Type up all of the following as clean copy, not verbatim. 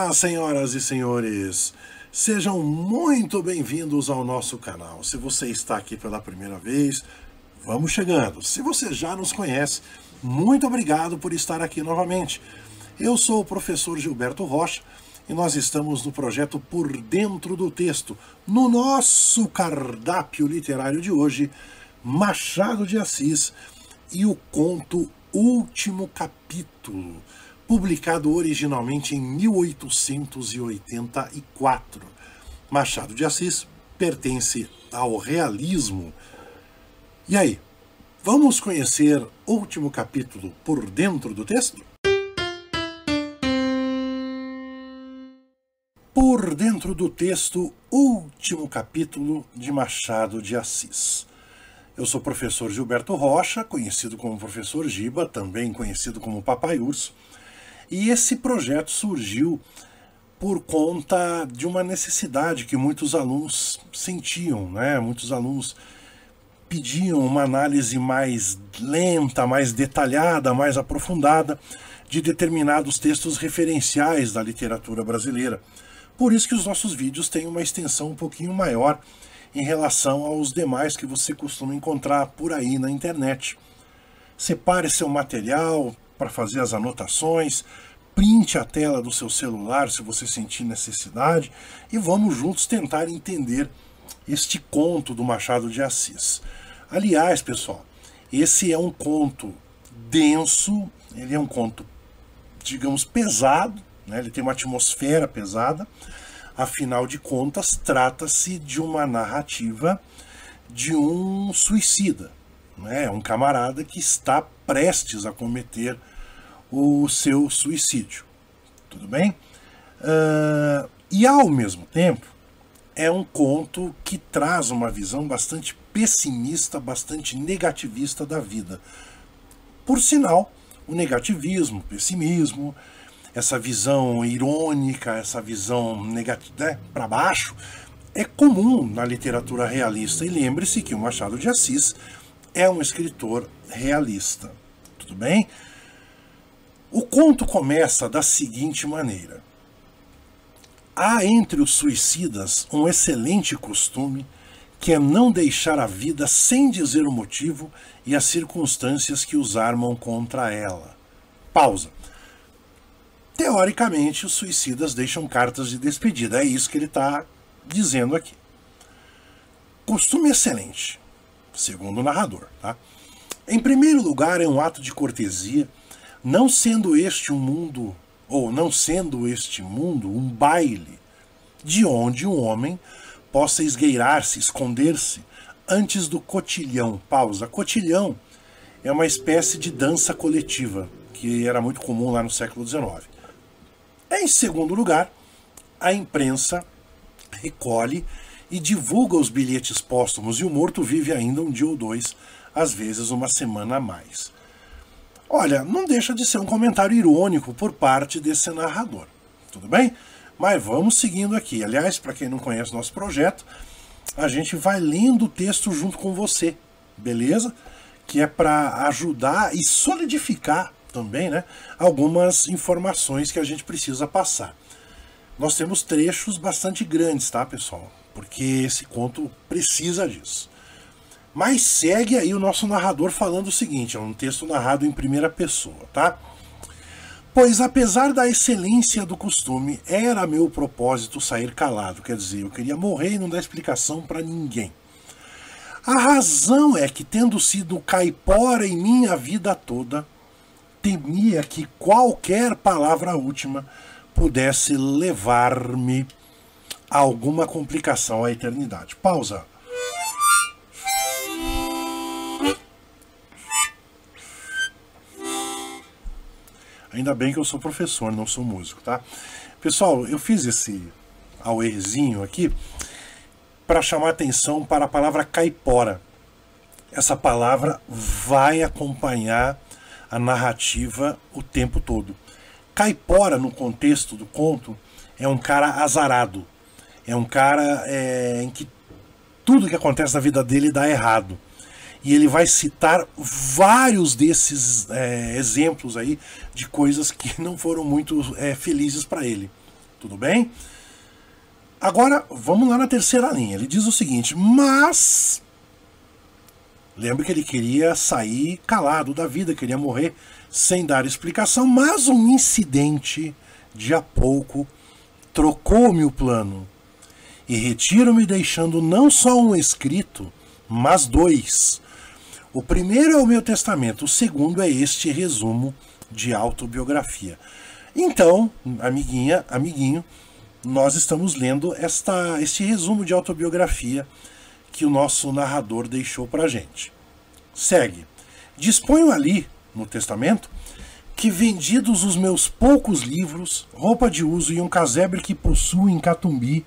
Olá, senhoras e senhores, sejam muito bem-vindos ao nosso canal. Se você está aqui pela primeira vez, vamos chegando. Se você já nos conhece, muito obrigado por estar aqui novamente. Eu sou o professor Gilberto Rocha e nós estamos no projeto Por Dentro do Texto. No nosso cardápio literário de hoje, Machado de Assis e o conto Último Capítulo, publicado originalmente em 1884. Machado de Assis pertence ao realismo. E aí, vamos conhecer o último capítulo por dentro do texto? Por dentro do texto, último capítulo de Machado de Assis. Eu sou o professor Gilberto Rocha, conhecido como Professor Giba, também conhecido como Papai Urso. E esse projeto surgiu por conta de uma necessidade que muitos alunos sentiam, né? Muitos alunos pediam uma análise mais lenta, mais detalhada, mais aprofundada de determinados textos referenciais da literatura brasileira. Por isso que os nossos vídeos têm uma extensão um pouquinho maior em relação aos demais que você costuma encontrar por aí na internet. Separe seu material para fazer as anotações, printe a tela do seu celular se você sentir necessidade e vamos juntos tentar entender este conto do Machado de Assis. Aliás, pessoal, esse é um conto denso, ele é um conto, digamos, pesado, né? Ele tem uma atmosfera pesada, afinal de contas, trata-se de uma narrativa de um suicida, né? Um camarada que está prestes a cometer o seu suicídio, tudo bem? E ao mesmo tempo é um conto que traz uma visão bastante pessimista, bastante negativista da vida. Por sinal, o negativismo, o pessimismo, essa visão irônica, essa visão negativa, né, para baixo, é comum na literatura realista. E lembre-se que o Machado de Assis é um escritor realista, tudo bem? O conto começa da seguinte maneira: há entre os suicidas um excelente costume, que é não deixar a vida sem dizer o motivo e as circunstâncias que os armam contra ela. Pausa. Teoricamente, os suicidas deixam cartas de despedida, é isso que ele está dizendo aqui. Costume excelente, segundo o narrador, tá? Em primeiro lugar, é um ato de cortesia, não sendo este um mundo um baile, de onde um homem possa esgueirar-se, esconder-se, antes do cotilhão. Pausa. Cotilhão é uma espécie de dança coletiva, que era muito comum lá no século XIX. Em segundo lugar, a imprensa recolhe e divulga os bilhetes póstumos, e o morto vive ainda um dia ou dois, às vezes uma semana a mais. Olha, não deixa de ser um comentário irônico por parte desse narrador, tudo bem? Mas vamos seguindo aqui. Aliás, para quem não conhece nosso projeto, a gente vai lendo o texto junto com você, beleza? Que é para ajudar e solidificar também, né, algumas informações que a gente precisa passar. Nós temos trechos bastante grandes, tá, pessoal? Porque esse conto precisa disso. Mas segue aí o nosso narrador falando o seguinte, é um texto narrado em primeira pessoa, tá? Pois apesar da excelência do costume, era meu propósito sair calado, quer dizer, eu queria morrer e não dar explicação para ninguém. A razão é que, tendo sido caipora em minha vida toda, temia que qualquer palavra última pudesse levar-me a alguma complicação à eternidade. Pausa. Ainda bem que eu sou professor, não sou músico, tá? Pessoal, eu fiz esse auerzinho aqui para chamar atenção para a palavra caipora. Essa palavra vai acompanhar a narrativa o tempo todo. Caipora, no contexto do conto, é um cara azarado. É um cara em que tudo que acontece na vida dele dá errado. E ele vai citar vários desses exemplos aí de coisas que não foram muito felizes para ele. Tudo bem? Agora, vamos lá na terceira linha. Ele diz o seguinte, mas... Lembra que ele queria sair calado da vida, queria morrer sem dar explicação, mas um incidente de há pouco trocou-me o plano. E retiro-me deixando não só um escrito, mas 2. O primeiro é o meu testamento, o segundo é este resumo de autobiografia. Então, amiguinha, amiguinho, nós estamos lendo este resumo de autobiografia que o nosso narrador deixou para a gente. Segue. Disponho ali, no testamento, que vendidos os meus poucos livros, roupa de uso e um casebre que possuo em Catumbi,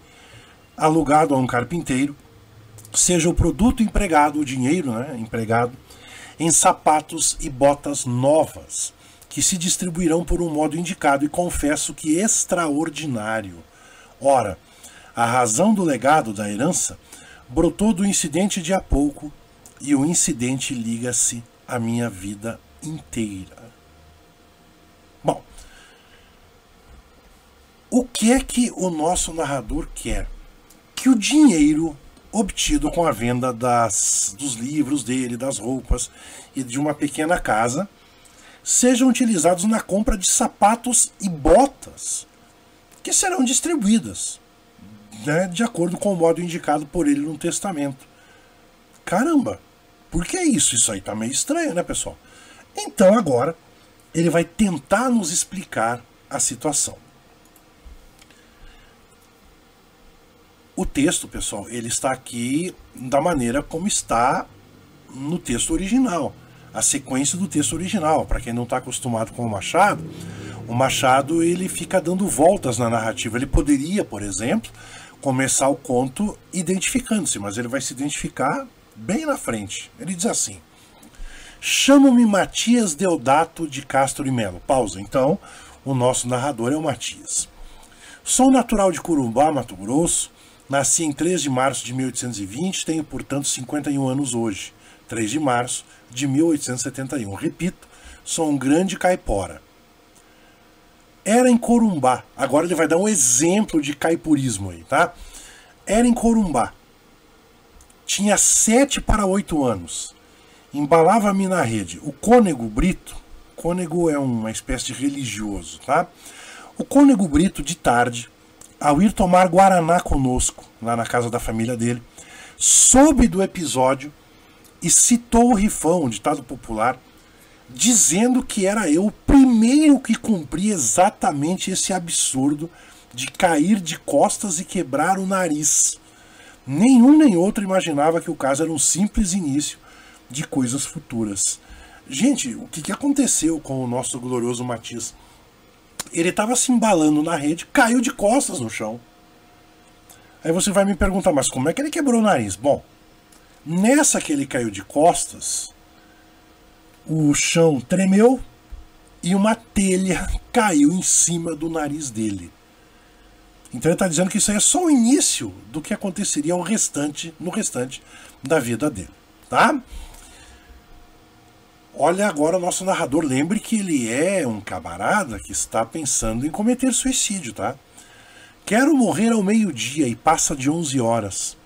alugado a um carpinteiro, seja o produto empregado, o dinheiro, empregado, em sapatos e botas novas, que se distribuirão por um modo indicado e confesso que extraordinário. Ora, a razão do legado da herança brotou do incidente de há pouco e o incidente liga-se à minha vida inteira. Bom, o que é que o nosso narrador quer? Que o dinheiro obtido com a venda dos livros dele, das roupas e de uma pequena casa sejam utilizados na compra de sapatos e botas que serão distribuídas, de acordo com o modo indicado por ele no testamento. Caramba, por que isso? Isso aí tá meio estranho, né, pessoal? Então agora ele vai tentar nos explicar a situação. O texto, pessoal, ele está aqui da maneira como está no texto original. A sequência do texto original. Para quem não está acostumado com o Machado ele fica dando voltas na narrativa. Ele poderia, por exemplo, começar o conto identificando-se, mas ele vai se identificar bem na frente. Ele diz assim: chamo-me Matias Deodato de Castro e Melo. Pausa. Então, o nosso narrador é o Matias. Sou natural de Corumbá, Mato Grosso. Nasci em 3 de março de 1820, tenho, portanto, 51 anos hoje. 3 de março de 1871. Repito, sou um grande caipora. Era em Corumbá. Agora ele vai dar um exemplo de caipurismo aí, tá? Era em Corumbá. Tinha 7 para 8 anos. Embalava-me na rede. O cônego Brito, cônego é uma espécie de religioso, tá? O cônego Brito, de tarde, ao ir tomar guaraná conosco, lá na casa da família dele, soube do episódio e citou o rifão, um ditado popular, dizendo que era eu o primeiro que cumpria exatamente esse absurdo de cair de costas e quebrar o nariz. Nenhum nem outro imaginava que o caso era um simples início de coisas futuras. Gente, o que aconteceu com o nosso glorioso Matias? Ele estava se embalando na rede, caiu de costas no chão. Aí você vai me perguntar, mas como é que ele quebrou o nariz? Bom, nessa que ele caiu de costas, o chão tremeu e uma telha caiu em cima do nariz dele. Então ele está dizendo que isso aí é só o início do que aconteceria no restante da vida dele, tá? Olha agora o nosso narrador, lembre que ele é um camarada que está pensando em cometer suicídio, tá? Quero morrer ao meio-dia e passa de 11 horas.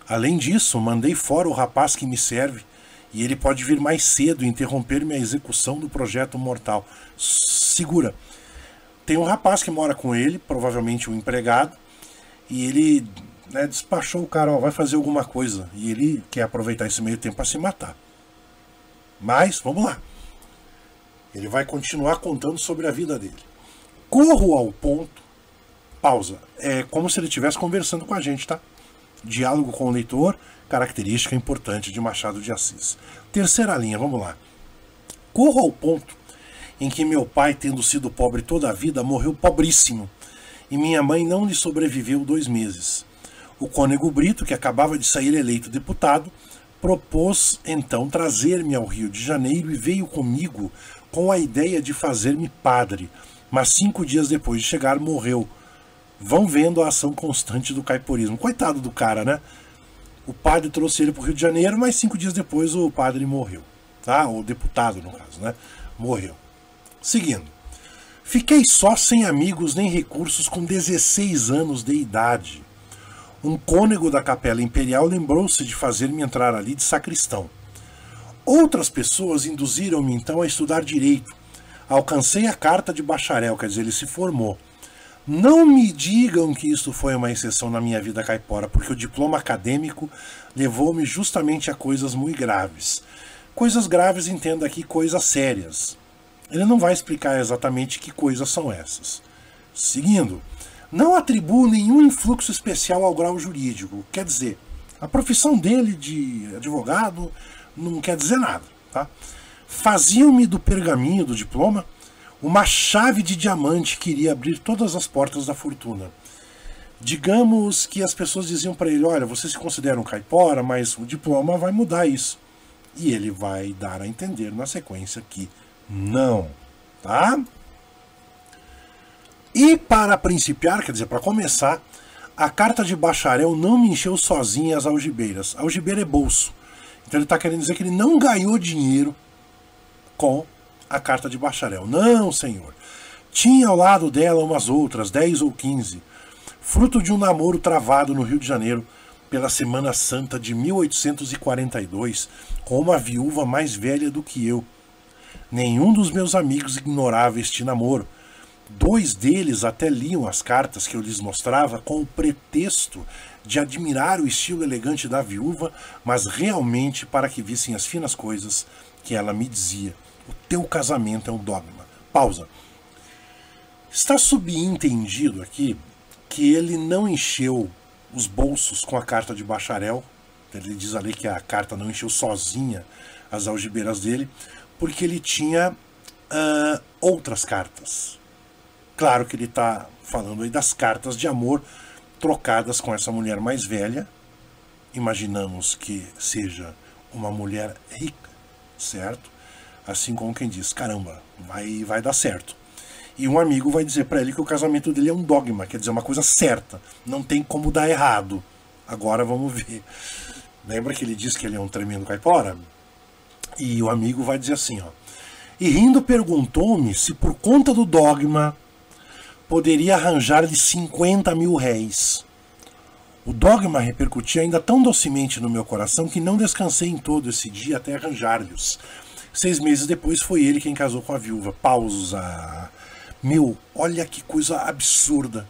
Além disso, mandei fora o rapaz que me serve e ele pode vir mais cedo e interromper minha execução do projeto mortal. Segura. Tem um rapaz que mora com ele, provavelmente um empregado, e ele despachou o cara, vai fazer alguma coisa, e ele quer aproveitar esse meio tempo para se matar. Mas, vamos lá. Ele vai continuar contando sobre a vida dele. Corro ao ponto. Pausa. É como se ele estivesse conversando com a gente, tá? Diálogo com o leitor, característica importante de Machado de Assis. Terceira linha, vamos lá. Corro ao ponto em que meu pai, tendo sido pobre toda a vida, morreu pobríssimo, e minha mãe não lhe sobreviveu 2 meses. O cônego Brito, que acabava de sair eleito deputado, propôs então trazer-me ao Rio de Janeiro e veio comigo com a ideia de fazer-me padre, mas 5 dias depois de chegar morreu. Vão vendo a ação constante do caiporismo. Coitado do cara, né? O padre trouxe ele para o Rio de Janeiro, mas 5 dias depois o padre morreu, tá? O deputado, no caso, né? Morreu. Seguindo. Fiquei só, sem amigos nem recursos, com 16 anos de idade. Um cônego da Capela Imperial lembrou-se de fazer-me entrar ali de sacristão. Outras pessoas induziram-me então a estudar direito. Alcancei a carta de bacharel, quer dizer, ele se formou. Não me digam que isso foi uma exceção na minha vida caipora, porque o diploma acadêmico levou-me justamente a coisas muito graves. Coisas graves, entenda aqui, coisas sérias. Ele não vai explicar exatamente que coisas são essas. Seguindo, não atribuo nenhum influxo especial ao grau jurídico. Quer dizer, a profissão dele de advogado não quer dizer nada, tá? Faziam-me do pergaminho do diploma uma chave de diamante que iria abrir todas as portas da fortuna. Digamos que as pessoas diziam para ele, olha, você se considera um caipora, mas o diploma vai mudar isso. E ele vai dar a entender na sequência que não, tá? E para principiar, quer dizer, para começar, a carta de bacharel não me encheu sozinha as algibeiras. Algibeira é bolso. Então ele está querendo dizer que ele não ganhou dinheiro com a carta de bacharel. Não, senhor. Tinha ao lado dela umas outras, 10 ou 15, fruto de um namoro travado no Rio de Janeiro pela Semana Santa de 1842, com uma viúva mais velha do que eu. Nenhum dos meus amigos ignorava este namoro. 2 deles até liam as cartas que eu lhes mostrava com o pretexto de admirar o estilo elegante da viúva, mas realmente para que vissem as finas coisas que ela me dizia. O teu casamento é um dogma. Pausa. Está subentendido aqui que ele não encheu os bolsos com a carta de bacharel. Ele diz ali que a carta não encheu sozinha as algibeiras dele, porque ele tinha outras cartas. Claro que ele está falando aí das cartas de amor trocadas com essa mulher mais velha. Imaginamos que seja uma mulher rica, certo? Assim como quem diz, caramba, vai dar certo. E um amigo vai dizer para ele que o casamento dele é um dogma, quer dizer, uma coisa certa, não tem como dar errado. Agora vamos ver. Lembra que ele diz que ele é um tremendo caipora? E o amigo vai dizer assim, ó. E rindo perguntou-me se por conta do dogma poderia arranjar-lhe 50 mil réis. O dogma repercutia ainda tão docemente no meu coração que não descansei em todo esse dia até arranjar-lhes. 6 meses depois foi ele quem casou com a viúva. Pausa. Meu, olha que coisa absurda.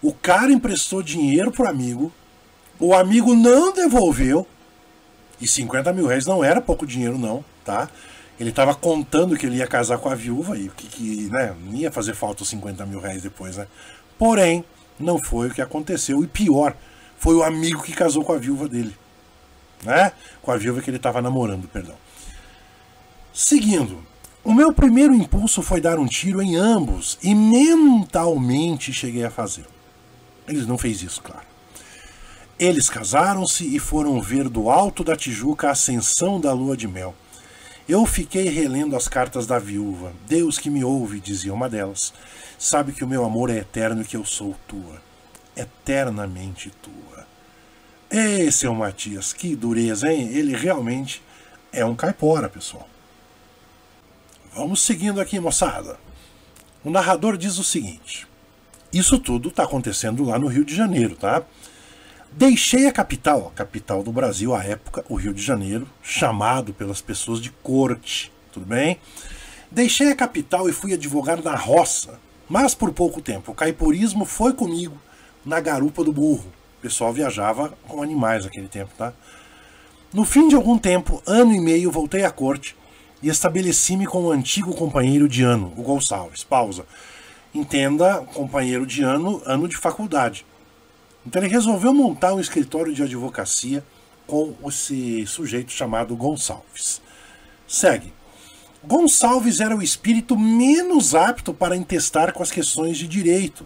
O cara emprestou dinheiro pro amigo, o amigo não devolveu, e 50 mil réis não era pouco dinheiro não, tá? Ele estava contando que ele ia casar com a viúva e que né, não ia fazer falta os 50 mil réis depois, né? Porém, não foi o que aconteceu. E pior, foi o amigo que casou com a viúva dele. Né? Com a viúva que ele estava namorando, perdão. Seguindo, o meu primeiro impulso foi dar um tiro em ambos e mentalmente cheguei a fazê-lo. Ele não fez isso, claro. Eles casaram-se e foram ver do alto da Tijuca a ascensão da lua de mel. Eu fiquei relendo as cartas da viúva. Deus que me ouve, dizia uma delas, sabe que o meu amor é eterno e que eu sou tua. Eternamente tua. Ei, seu Matias, que dureza, hein? Ele realmente é um caipora, pessoal. Vamos seguindo aqui, moçada. O narrador diz o seguinte. Isso tudo está acontecendo lá no Rio de Janeiro, tá? Deixei a capital do Brasil à época, o Rio de Janeiro, chamado pelas pessoas de corte, tudo bem? Deixei a capital e fui advogar na roça, mas por pouco tempo. O caiporismo foi comigo na garupa do burro. O pessoal viajava com animais naquele tempo, tá? No fim de algum tempo, 1 ano e meio, voltei à corte e estabeleci-me com o antigo companheiro de ano, o Gonçalves. Pausa. Entenda, companheiro de ano de faculdade. Então ele resolveu montar um escritório de advocacia com esse sujeito chamado Gonçalves. Segue. Gonçalves era o espírito menos apto para entestar com as questões de direito.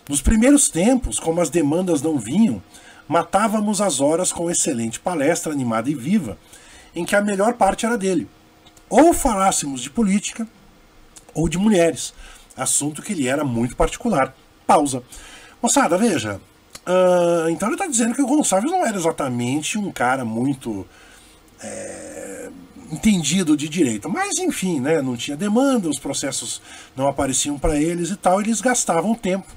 Nos primeiros tempos, como as demandas não vinham, matávamos as horas com excelente palestra animada e viva, em que a melhor parte era dele. Ou falássemos de política, ou de mulheres, assunto que lhe era muito particular. Pausa. Moçada, veja... então ele está dizendo que o Gonçalves não era exatamente um cara muito entendido de direito. Mas enfim, né, não tinha demanda, os processos não apareciam para eles e tal, eles gastavam tempo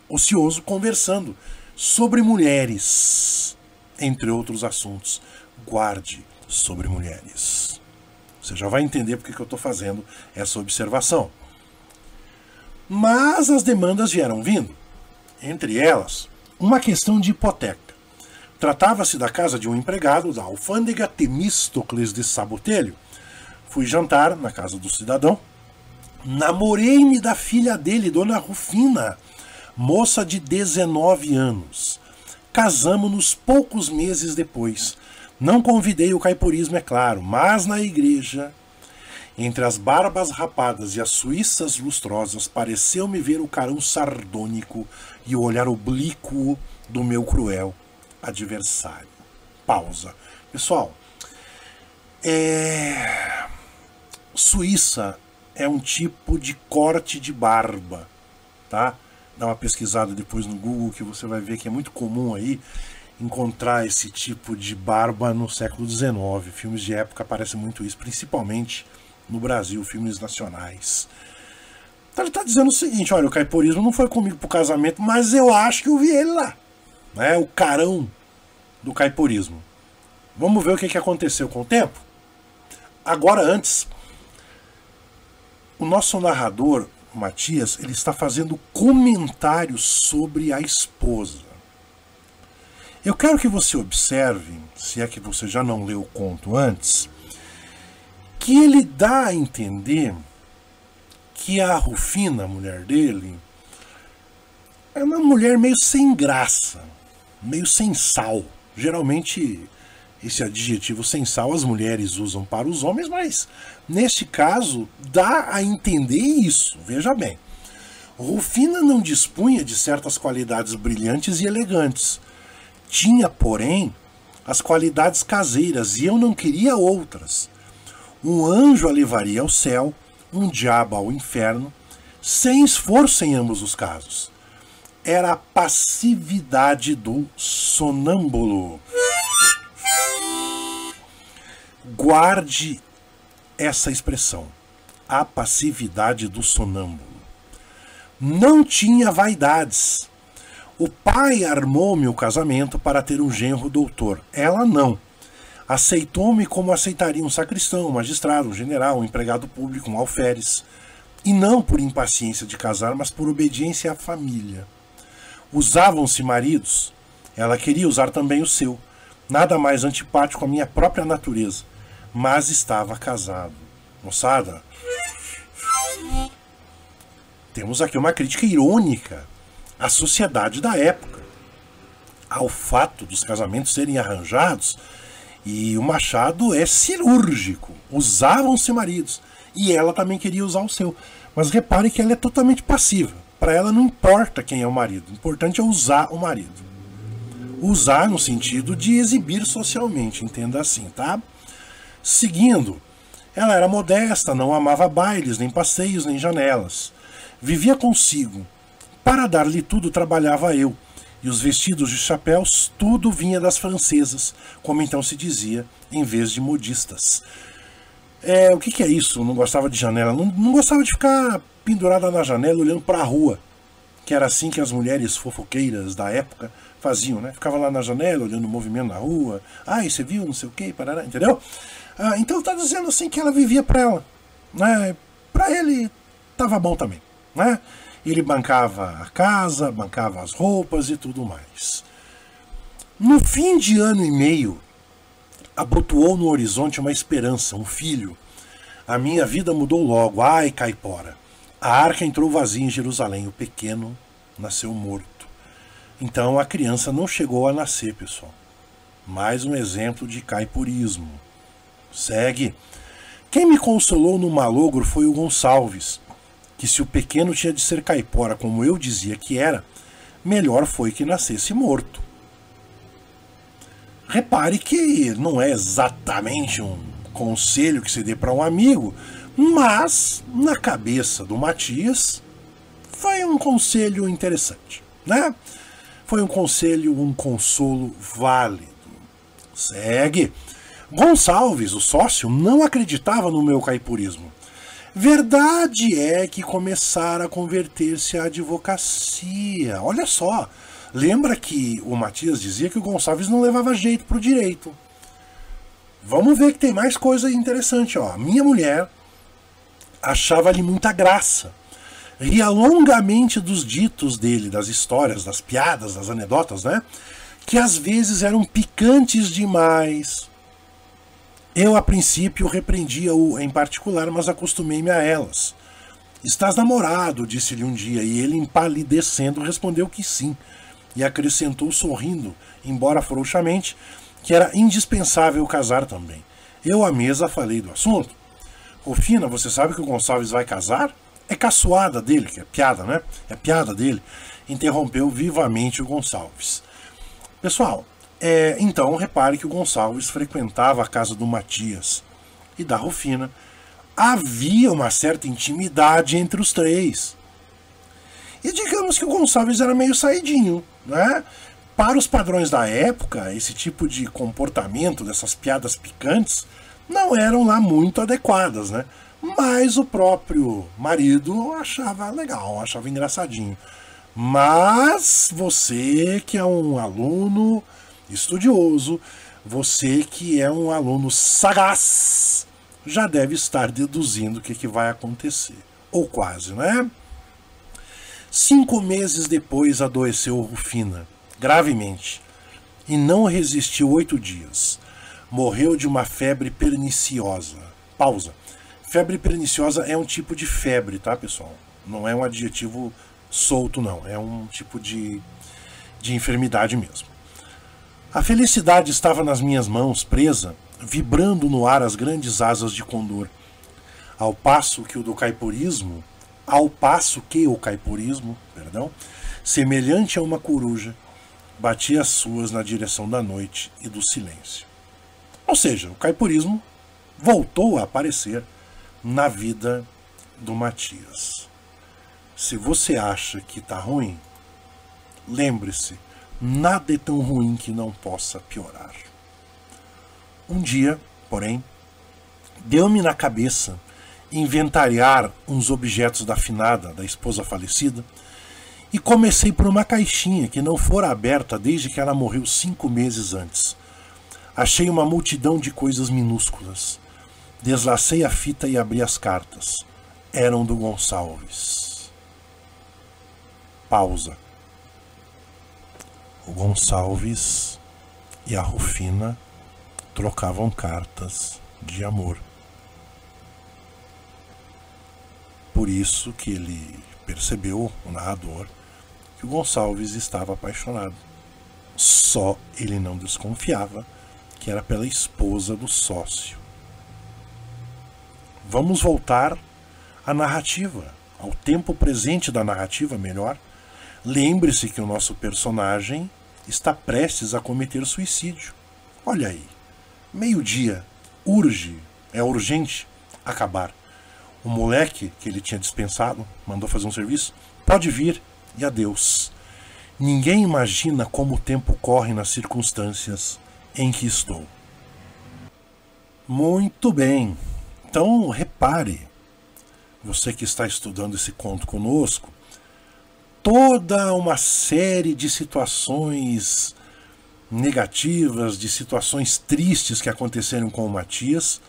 ocioso conversando sobre mulheres, entre outros assuntos. Guarde sobre mulheres. Você já vai entender porque que eu estou fazendo essa observação. Mas as demandas vieram vindo. Entre elas, uma questão de hipoteca. Tratava-se da casa de um empregado da alfândega Temístocles de Sabotelho. Fui jantar na casa do cidadão. Namorei-me da filha dele, Dona Rufina, moça de 19 anos. Casamo-nos poucos meses depois. Não convidei o caiporismo, é claro, mas na igreja, entre as barbas rapadas e as suíças lustrosas, pareceu-me ver o carão sardônico e o olhar oblíquo do meu cruel adversário. Pausa. Pessoal, Suíça é um tipo de corte de barba, tá? Dá uma pesquisada depois no Google que você vai ver que é muito comum aí encontrar esse tipo de barba no século XIX. Filmes de época aparecem muito isso, principalmente no Brasil, filmes nacionais. Então ele está dizendo o seguinte, olha, o caiporismo não foi comigo pro casamento, mas eu acho que eu vi ele lá. Né? O carão do caiporismo. Vamos ver o que aconteceu com o tempo? Agora, antes, o nosso narrador, Matias, ele está fazendo comentários sobre a esposa. Eu quero que você observe, se é que você já não leu o conto antes, que ele dá a entender que a Rufina, a mulher dele, é uma mulher meio sem graça, meio sem sal. Geralmente, esse adjetivo sem sal as mulheres usam para os homens, mas neste caso dá a entender isso. Veja bem, Rufina não dispunha de certas qualidades brilhantes e elegantes. Tinha, porém, as qualidades caseiras e eu não queria outras. Um anjo a levaria ao céu, um diabo ao inferno, sem esforço em ambos os casos. Era a passividade do sonâmbulo. Guarde essa expressão, a passividade do sonâmbulo. Não tinha vaidades. O pai armou-me o casamento para ter um genro doutor. Ela não. Aceitou-me como aceitaria um sacristão, um magistrado, um general, um empregado público, um alferes. E não por impaciência de casar, mas por obediência à família. Usavam-se maridos. Ela queria usar também o seu. Nada mais antipático à minha própria natureza. Mas estava casado. Moçada, temos aqui uma crítica irônica à sociedade da época, ao fato dos casamentos serem arranjados, e o Machado é cirúrgico. Usavam-se maridos. E ela também queria usar o seu. Mas repare que ela é totalmente passiva. Para ela não importa quem é o marido. O importante é usar o marido. Usar no sentido de exibir socialmente, entenda assim, tá? Seguindo, ela era modesta, não amava bailes, nem passeios, nem janelas. Vivia consigo. Para dar-lhe tudo trabalhava eu. E os vestidos de chapéus, tudo vinha das francesas, como então se dizia, em vez de modistas. O que é isso? Não gostava de janela. Não gostava de ficar pendurada na janela olhando para a rua, que era assim que as mulheres fofoqueiras da época faziam, né? Ficava lá na janela olhando o movimento na rua. Ai, você viu, não sei o que, parará, entendeu? Então está dizendo assim que ela vivia para ela, né? Para ele estava bom também, né? Ele bancava a casa, bancava as roupas e tudo mais. No fim de ano e meio, abotoou no horizonte uma esperança, um filho. A minha vida mudou logo. Ai, caipora. A arca entrou vazia em Jerusalém. O pequeno nasceu morto. Então a criança não chegou a nascer, pessoal. Mais um exemplo de caiporismo. Segue. Quem me consolou no malogro foi o Gonçalves, que se o pequeno tinha de ser caipora, como eu dizia que era, melhor foi que nascesse morto. Repare que não é exatamente um conselho que se dê para um amigo, mas na cabeça do Matias foi um conselho interessante, né? Foi um conselho, um consolo válido. Segue. Gonçalves, o sócio, não acreditava no meu caipurismo. Verdade é que começara a converter-se à advocacia. Olha só, lembra que o Matias dizia que o Gonçalves não levava jeito pro direito. Vamos ver que tem mais coisa interessante, ó. Minha mulher achava-lhe muita graça. Ria longamente dos ditos dele, das histórias, das piadas, das anedotas, né? Que às vezes eram picantes demais. Eu, a princípio, repreendia-o em particular, mas acostumei-me a elas. Estás namorado, disse-lhe um dia, e ele, empalidecendo, respondeu que sim, e acrescentou sorrindo, embora frouxamente, que era indispensável casar também. Eu, à mesa, falei do assunto. Rufina, você sabe que o Gonçalves vai casar? É caçoada dele, que é piada, né? É piada dele. Interrompeu vivamente o Gonçalves. Pessoal, então repare que o Gonçalves frequentava a casa do Matias e da Rufina. Havia uma certa intimidade entre os três. E digamos que o Gonçalves era meio saidinho, né? Para os padrões da época, esse tipo de comportamento, dessas piadas picantes, não eram lá muito adequadas, né? Mas o próprio marido achava legal, achava engraçadinho. Mas você que é um aluno estudioso, você que é um aluno sagaz, já deve estar deduzindo o que vai acontecer. Ou quase, né? 5 meses depois adoeceu Rufina, gravemente, e não resistiu 8 dias. Morreu de uma febre perniciosa. Pausa. Febre perniciosa é um tipo de febre, tá, pessoal? Não é um adjetivo solto, não. É um tipo de enfermidade mesmo. A felicidade estava nas minhas mãos, presa, vibrando no ar as grandes asas de condor. Ao passo que o caipurismo, semelhante a uma coruja, batia as suas na direção da noite e do silêncio. Ou seja, o caipurismo voltou a aparecer na vida do Matias. Se você acha que está ruim, lembre-se, nada é tão ruim que não possa piorar. Um dia, porém, deu-me na cabeça inventariar uns objetos da finada, da esposa falecida, e comecei por uma caixinha que não fora aberta desde que ela morreu 5 meses antes. Achei uma multidão de coisas minúsculas. Deslacei a fita e abri as cartas. Eram do Gonçalves. Pausa. O Gonçalves e a Rufina trocavam cartas de amor. Por isso que ele percebeu, o narrador, que o Gonçalves estava apaixonado. Só ele não desconfiava que era pela esposa do sócio. Vamos voltar à narrativa, ao tempo presente da narrativa, melhor. Lembre-se que o nosso personagem está prestes a cometer suicídio. Olha aí, meio-dia, é urgente acabar. O moleque que ele tinha dispensado, mandou fazer um serviço, pode vir e adeus. Ninguém imagina como o tempo corre nas circunstâncias em que estou. Muito bem. Então, repare, você que está estudando esse conto conosco, toda uma série de situações negativas, de situações tristes que aconteceram com o Matias,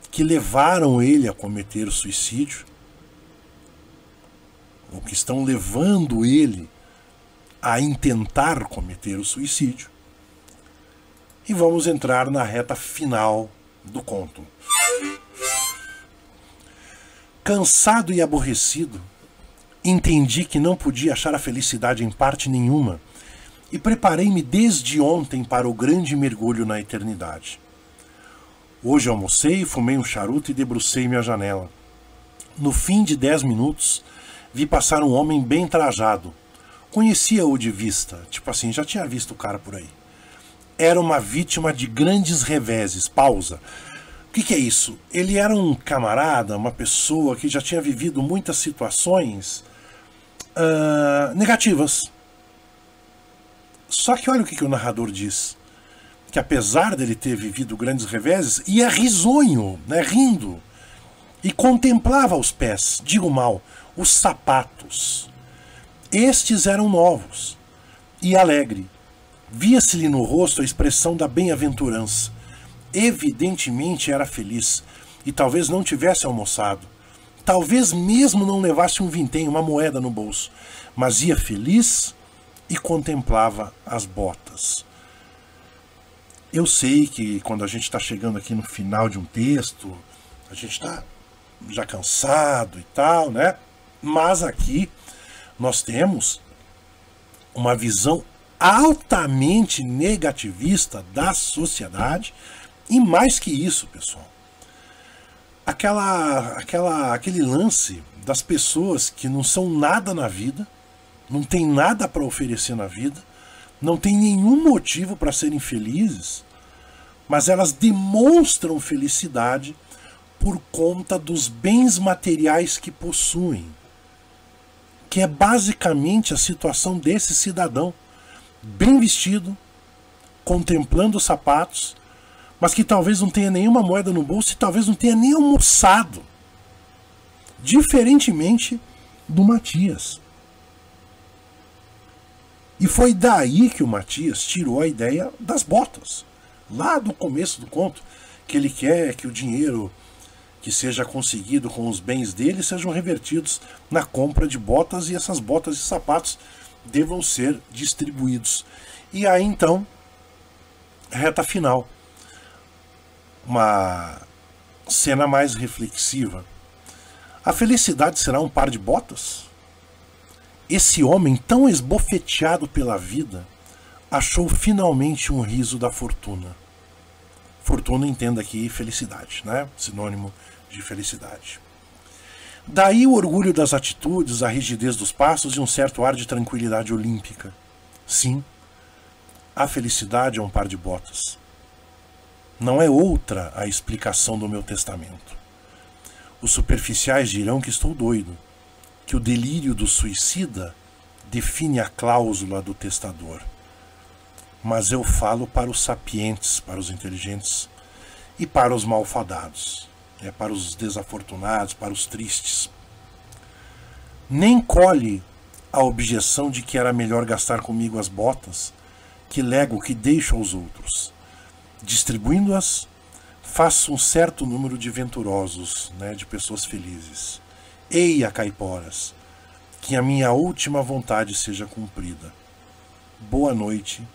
que levaram ele a cometer o suicídio, ou que estão levando ele a intentar cometer o suicídio. E vamos entrar na reta final do conto. Cansado e aborrecido, entendi que não podia achar a felicidade em parte nenhuma e preparei-me desde ontem para o grande mergulho na eternidade. Hoje almocei, fumei um charuto e debrucei-me à janela. No fim de 10 minutos, vi passar um homem bem trajado. Conhecia-o de vista, tipo assim, já tinha visto o cara por aí. Era uma vítima de grandes reveses. Pausa. O que é isso? Ele era um camarada, uma pessoa que já tinha vivido muitas situações negativas. Só que olha o que o narrador diz. que apesar dele ter vivido grandes reveses, ia risonho, né, rindo, e contemplava os pés, digo mal, os sapatos. Estes eram novos, e alegre. Via-se-lhe no rosto a expressão da bem-aventurança. Evidentemente era feliz, e talvez não tivesse almoçado. Talvez mesmo não levasse um vintém, uma moeda no bolso, mas ia feliz e contemplava as botas. Eu sei que quando a gente está chegando aqui no final de um texto, a gente está já cansado e tal, né? Mas aqui nós temos uma visão altamente negativista da sociedade e mais que isso, pessoal. Aquele lance das pessoas que não são nada na vida, não tem nada para oferecer na vida, não tem nenhum motivo para serem felizes, mas elas demonstram felicidade por conta dos bens materiais que possuem, que é basicamente a situação desse cidadão, bem vestido, contemplando os sapatos, mas que talvez não tenha nenhuma moeda no bolso e talvez não tenha nem almoçado. Diferentemente do Matias. E foi daí que o Matias tirou a ideia das botas. Lá do começo do conto, que ele quer que o dinheiro que seja conseguido com os bens dele sejam revertidos na compra de botas e essas botas e sapatos devam ser distribuídos. E aí então, reta final. Uma cena mais reflexiva. A felicidade será um par de botas? Esse homem tão esbofeteado pela vida achou finalmente um riso da fortuna. Fortuna, entenda aqui felicidade, né? Sinônimo de felicidade. Daí o orgulho das atitudes, a rigidez dos passos e um certo ar de tranquilidade olímpica. Sim, a felicidade é um par de botas. Não é outra a explicação do meu testamento. Os superficiais dirão que estou doido, que o delírio do suicida define a cláusula do testador. Mas eu falo para os sapientes, para os inteligentes e para os malfadados, para os desafortunados, para os tristes. Nem colhe a objeção de que era melhor gastar comigo as botas, que lego, que deixo aos outros. Distribuindo-as, faço um certo número de venturosos, de pessoas felizes. Eia, caiporas, que a minha última vontade seja cumprida. Boa noite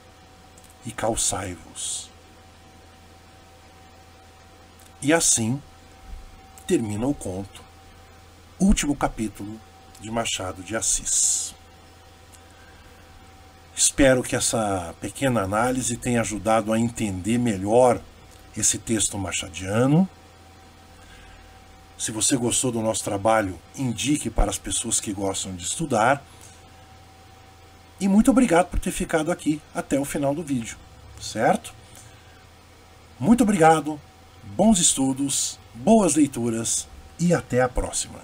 e calçai-vos. E assim termina o conto, último capítulo de Machado de Assis. Espero que essa pequena análise tenha ajudado a entender melhor esse texto machadiano. Se você gostou do nosso trabalho, indique para as pessoas que gostam de estudar. E muito obrigado por ter ficado aqui até o final do vídeo, certo? Muito obrigado, bons estudos, boas leituras e até a próxima.